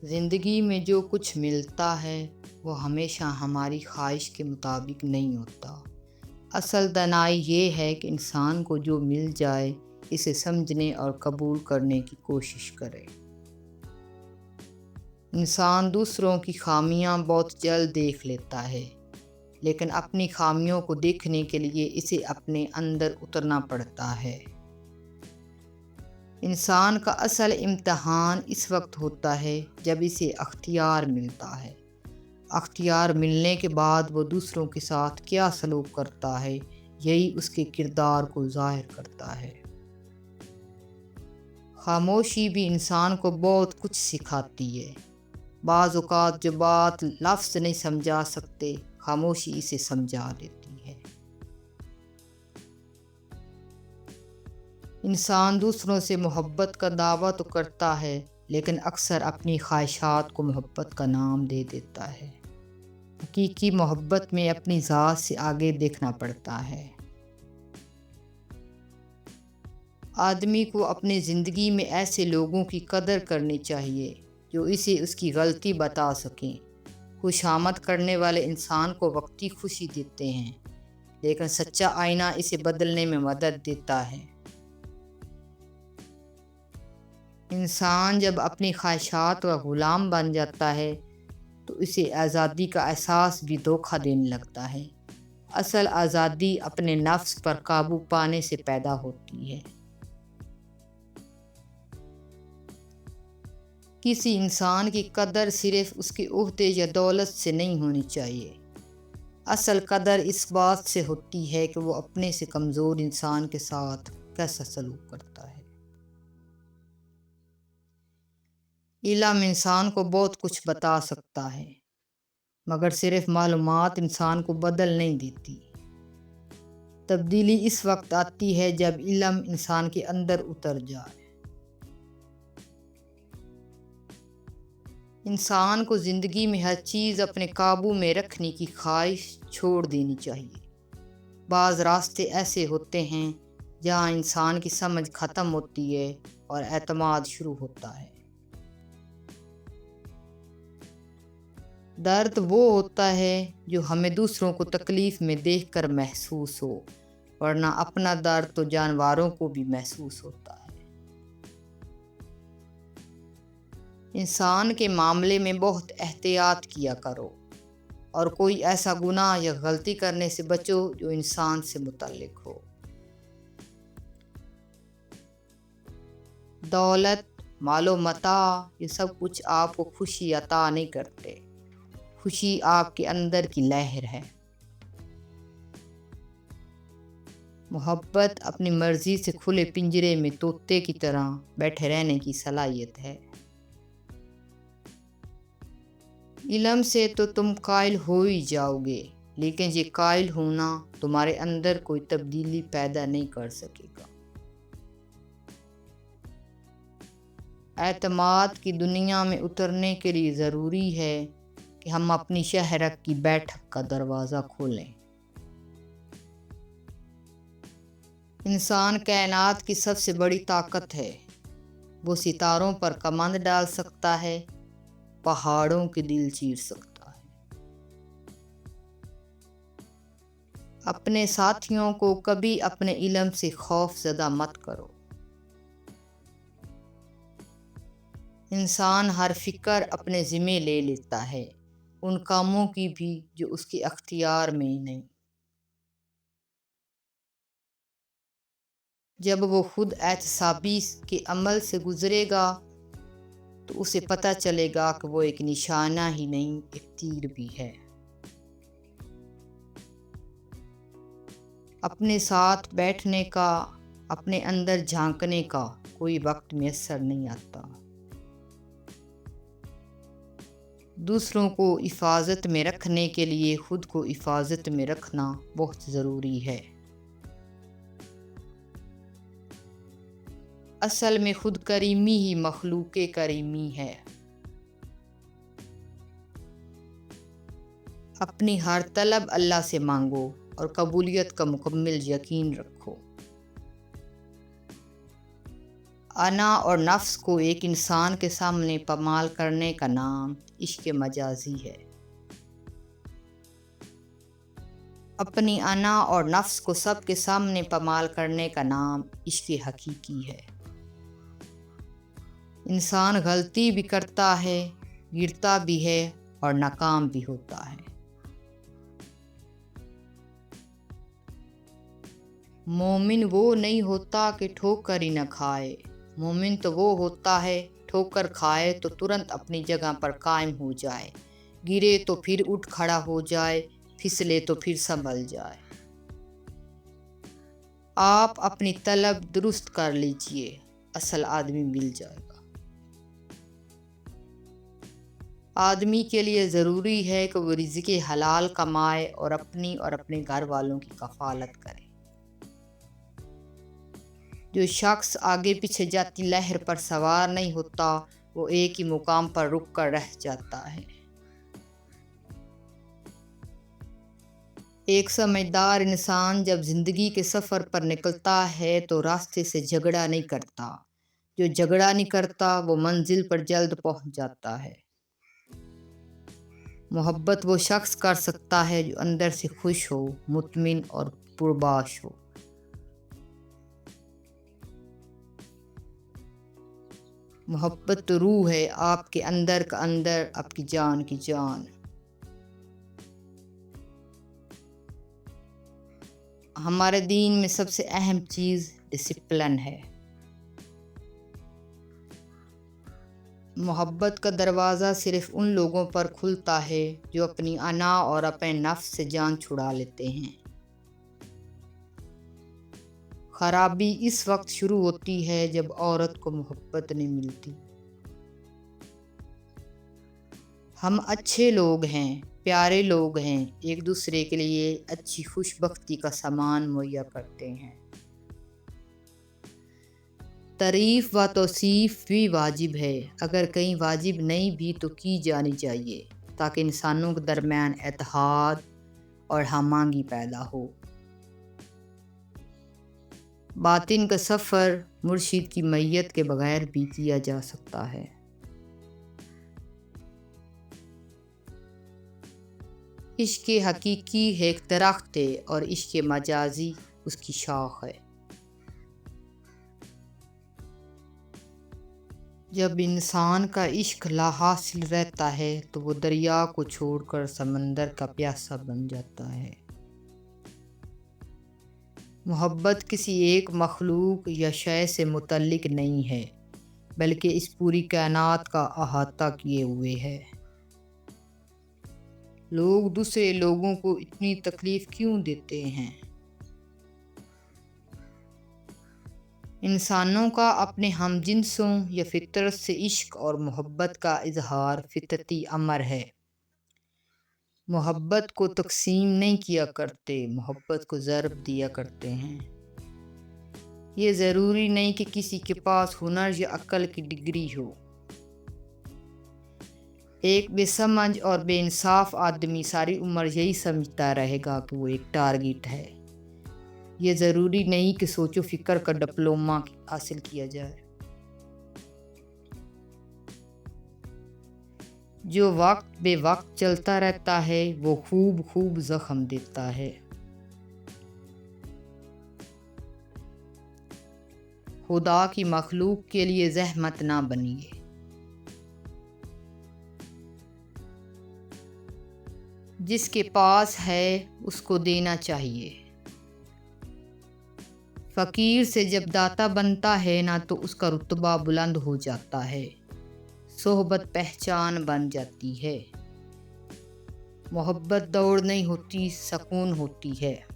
زندگی میں جو کچھ ملتا ہے وہ ہمیشہ ہماری خواہش کے مطابق نہیں ہوتا۔ اصل دانائی یہ ہے کہ انسان کو جو مل جائے اسے سمجھنے اور قبول کرنے کی کوشش کرے۔ انسان دوسروں کی خامیاں بہت جلد دیکھ لیتا ہے، لیکن اپنی خامیوں کو دیکھنے کے لیے اسے اپنے اندر اترنا پڑتا ہے۔ انسان کا اصل امتحان اس وقت ہوتا ہے جب اسے اختیار ملتا ہے۔ اختیار ملنے کے بعد وہ دوسروں کے ساتھ کیا سلوک کرتا ہے، یہی اس کے کردار کو ظاہر کرتا ہے۔ خاموشی بھی انسان کو بہت کچھ سکھاتی ہے۔ بعض اوقات جو بات لفظ نہیں سمجھا سکتے، خاموشی اسے سمجھا دیتی ہے۔ انسان دوسروں سے محبت کا دعویٰ تو کرتا ہے، لیکن اکثر اپنی خواہشات کو محبت کا نام دے دیتا ہے۔ حقیقی محبت میں اپنی ذات سے آگے دیکھنا پڑتا ہے۔ آدمی کو اپنی زندگی میں ایسے لوگوں کی قدر کرنی چاہیے جو اسے اس کی غلطی بتا سکیں۔ خوشامد کرنے والے انسان کو وقتی خوشی دیتے ہیں، لیکن سچا آئینہ اسے بدلنے میں مدد دیتا ہے۔ انسان جب اپنی خواہشات کا غلام بن جاتا ہے تو اسے آزادی کا احساس بھی دھوکہ دینے لگتا ہے۔ اصل آزادی اپنے نفس پر قابو پانے سے پیدا ہوتی ہے۔ کسی انسان کی قدر صرف اس کے عہدے یا دولت سے نہیں ہونی چاہیے۔ اصل قدر اس بات سے ہوتی ہے کہ وہ اپنے سے کمزور انسان کے ساتھ کیسا سلوک کرتا ہے۔ علم انسان کو بہت کچھ بتا سکتا ہے، مگر صرف معلومات انسان کو بدل نہیں دیتی۔ تبدیلی اس وقت آتی ہے جب علم انسان کے اندر اتر جائے۔ انسان کو زندگی میں ہر چیز اپنے قابو میں رکھنے کی خواہش چھوڑ دینی چاہیے۔ بعض راستے ایسے ہوتے ہیں جہاں انسان کی سمجھ ختم ہوتی ہے اور اعتماد شروع ہوتا ہے۔ درد وہ ہوتا ہے جو ہمیں دوسروں کو تکلیف میں دیکھ کر محسوس ہو، ورنہ اپنا درد تو جانوروں کو بھی محسوس ہوتا ہے۔ انسان کے معاملے میں بہت احتیاط کیا کرو، اور کوئی ایسا گناہ یا غلطی کرنے سے بچو جو انسان سے متعلق ہو۔ دولت، مال و متاع، یہ سب کچھ آپ کو خوشی عطا نہیں کرتے۔ خوشی آپ کے اندر کی لہر ہے۔ محبت اپنی مرضی سے کھلے پنجرے میں طوطے کی طرح بیٹھے رہنے کی صلاحیت ہے۔ علم سے تو تم قائل ہو ہی جاؤ گے، لیکن یہ قائل ہونا تمہارے اندر کوئی تبدیلی پیدا نہیں کر سکے گا۔ اعتماد کی دنیا میں اترنے کے لیے ضروری ہے کہ ہم اپنی شہرک کی بیٹھک کا دروازہ کھولیں۔ انسان کائنات کی سب سے بڑی طاقت ہے۔ وہ ستاروں پر کمند ڈال سکتا ہے، پہاڑوں کے دل چیر سکتا ہے۔ اپنے ساتھیوں کو کبھی اپنے علم سے خوف زدہ مت کرو۔ انسان ہر فکر اپنے ذمے لے لیتا ہے، ان کاموں کی بھی جو اس کے اختیار میں نہیں۔ جب وہ خود احتسابی کے عمل سے گزرے گا تو اسے پتہ چلے گا کہ وہ ایک نشانہ ہی نہیں، ایک تیر بھی ہے۔ اپنے ساتھ بیٹھنے کا، اپنے اندر جھانکنے کا کوئی وقت میسر نہیں آتا۔ دوسروں کو حفاظت میں رکھنے کے لیے خود کو حفاظت میں رکھنا بہت ضروری ہے۔ اصل میں خود کریمی ہی مخلوق کریمی ہے۔ اپنی ہر طلب اللہ سے مانگو اور قبولیت کا مکمل یقین رکھو۔ انا اور نفس کو ایک انسان کے سامنے پامال کرنے کا نام عشق مجازی ہے۔ اپنی انا اور نفس کو سب کے سامنے پامال کرنے کا نام عشق حقیقی ہے۔ انسان غلطی بھی کرتا ہے، گرتا بھی ہے اور ناکام بھی ہوتا ہے۔ مومن وہ نہیں ہوتا کہ ٹھوکر ہی نہ کھائے، مومن تو وہ ہوتا ہے ٹھوکر کھائے تو ترنت اپنی جگہ پر قائم ہو جائے، گرے تو پھر اٹھ کھڑا ہو جائے، پھسلے تو پھر سنبھل جائے۔ آپ اپنی طلب درست کر لیجئے، اصل آدمی مل جائے گا۔ آدمی کے لیے ضروری ہے کہ وہ رزق حلال کمائے اور اپنے گھر والوں کی کفالت کرے۔ جو شخص آگے پیچھے جاتی لہر پر سوار نہیں ہوتا، وہ ایک ہی مقام پر رک کر رہ جاتا ہے۔ ایک سمجھدار انسان جب زندگی کے سفر پر نکلتا ہے تو راستے سے جھگڑا نہیں کرتا، جو جھگڑا نہیں کرتا وہ منزل پر جلد پہنچ جاتا ہے۔ محبت وہ شخص کر سکتا ہے جو اندر سے خوش ہو، مطمئن اور پرباش ہو۔ محبت تو روح ہے، آپ کے اندر کا اندر، آپ کی جان کی جان۔ ہمارے دین میں سب سے اہم چیز ڈسپلن ہے۔ محبت کا دروازہ صرف ان لوگوں پر کھلتا ہے جو اپنی انا اور اپنے نفس سے جان چھڑا لیتے ہیں۔ خرابی اس وقت شروع ہوتی ہے جب عورت کو محبت نہیں ملتی۔ ہم اچھے لوگ ہیں، پیارے لوگ ہیں، ایک دوسرے کے لیے اچھی خوش بختی کا سامان مہیا کرتے ہیں۔ تعریف و توصیف بھی واجب ہے، اگر کہیں واجب نہیں بھی تو کی جانی چاہیے، تاکہ انسانوں کے درمیان اتحاد اور ہم آہنگی پیدا ہو۔ باطن کا سفر مرشد کی معیت کے بغیر بھی کیا جا سکتا ہے۔ عشق حقیقی ایک درخت ہے اور عشق مجازی اس کی شاخ ہے۔ جب انسان کا عشق لا حاصل رہتا ہے تو وہ دریا کو چھوڑ کر سمندر کا پیاسا بن جاتا ہے۔ محبت کسی ایک مخلوق یا شے سے متعلق نہیں ہے، بلکہ اس پوری کائنات کا احاطہ کیے ہوئے ہے۔ لوگ دوسرے لوگوں کو اتنی تکلیف کیوں دیتے ہیں؟ انسانوں کا اپنے ہم جنسوں یا فطرت سے عشق اور محبت کا اظہار فطرتی امر ہے۔ محبت کو تقسیم نہیں کیا کرتے، محبت کو ضرب دیا کرتے ہیں۔ یہ ضروری نہیں کہ کسی کے پاس ہنر یا عقل کی ڈگری ہو۔ ایک بے سمجھ اور بے انصاف آدمی ساری عمر یہی سمجھتا رہے گا کہ وہ ایک ٹارگٹ ہے۔ یہ ضروری نہیں کہ سوچ و فکر کا ڈپلومہ حاصل کیا جائے۔ جو وقت بے وقت چلتا رہتا ہے وہ خوب زخم دیتا ہے۔ خدا کی مخلوق کے لیے زحمت نہ بنیے۔ جس کے پاس ہے اس کو دینا چاہیے۔ فقیر سے جب داتا بنتا ہے نہ تو اس کا رتبہ بلند ہو جاتا ہے، صحبت پہچان بن جاتی ہے۔ محبت دوڑ نہیں ہوتی، سکون ہوتی ہے۔